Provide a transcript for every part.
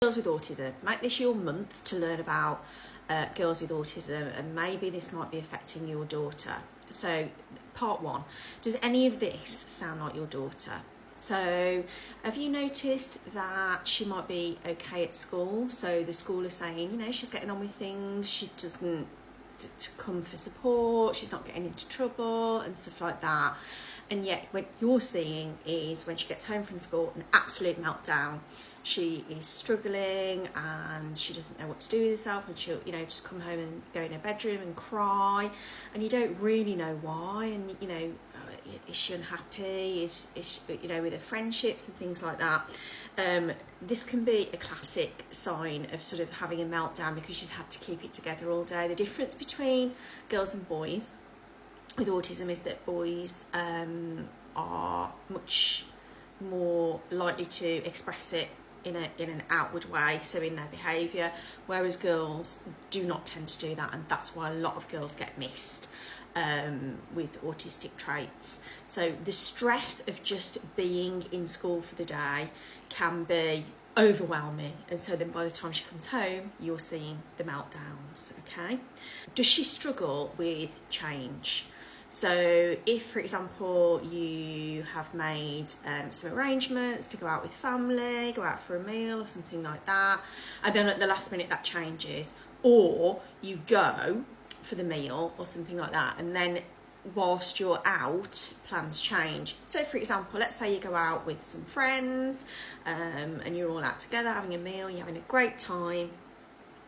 Girls with autism, make this your month to learn about girls with autism, and maybe this might be affecting your daughter. So part one, does any of this sound like your daughter? So have you noticed that she might be okay at school? So the school is saying, you know, she's getting on with things, she doesn't to come for support, she's not getting into trouble and stuff like that. And yet what you're seeing is when she gets home from school, an absolute meltdown. She is struggling and she doesn't know what to do with herself, and she'll, you know, just come home and go in her bedroom and cry, and you don't really know why. And you know, is she unhappy? Is she, you know, with her friendships and things like that. This can be a classic sign of sort of having a meltdown because she's had to keep it together all day. The difference between girls and boys with autism is that boys are much more likely to express it in an outward way, so in their behaviour, whereas girls do not tend to do that, and that's why a lot of girls get missed with autistic traits. So the stress of just being in school for the day can be overwhelming, and so then by the time she comes home you're seeing the meltdowns. Okay, does she struggle with change? So if, for example, you have made some arrangements to go out with family, go out for a meal or something like that, and then at the last minute that changes, or you go for the meal or something like that, and then whilst you're out, plans change. So for example, let's say you go out with some friends and you're all out together having a meal, you're having a great time,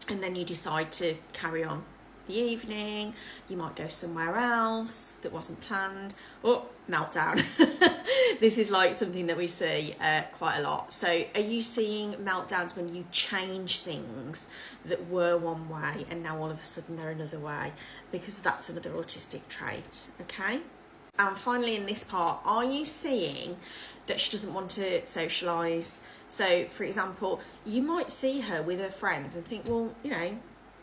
and then you decide to carry on the evening, you might go somewhere else that wasn't planned. Oh, meltdown. This is like something that we see quite a lot. So are you seeing meltdowns when you change things that were one way and now all of a sudden they're another way? Because that's another autistic trait. Okay, and finally in this part, are you seeing that she doesn't want to socialise? So for example, you might see her with her friends and think, well, you know,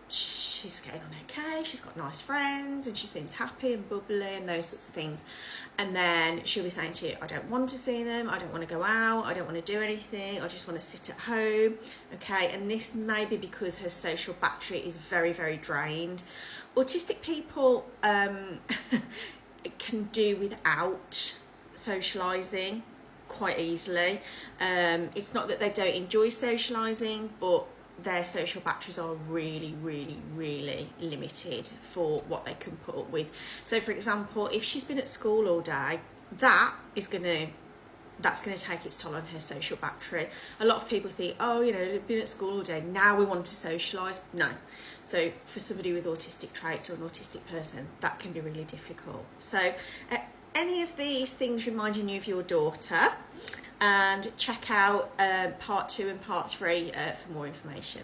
she's getting on okay, she's got nice friends and she seems happy and bubbly and those sorts of things, and then she'll be saying to you, I don't want to see them, I don't want to go out, I don't want to do anything, I just want to sit at home. Okay, and this may be because her social battery is very, very drained. Autistic people can do without socialising quite easily. It's not that they don't enjoy socialising, but their social batteries are really, really, really limited for what they can put up with. So for example, if she's been at school all day, that's going to take its toll on her social battery. A lot of people think, oh, you know, they've been at school all day, now we want to socialise. No. So for somebody with autistic traits or an autistic person, that can be really difficult. So any of these things reminding you of your daughter, and check out part 2 and part 3 for more information.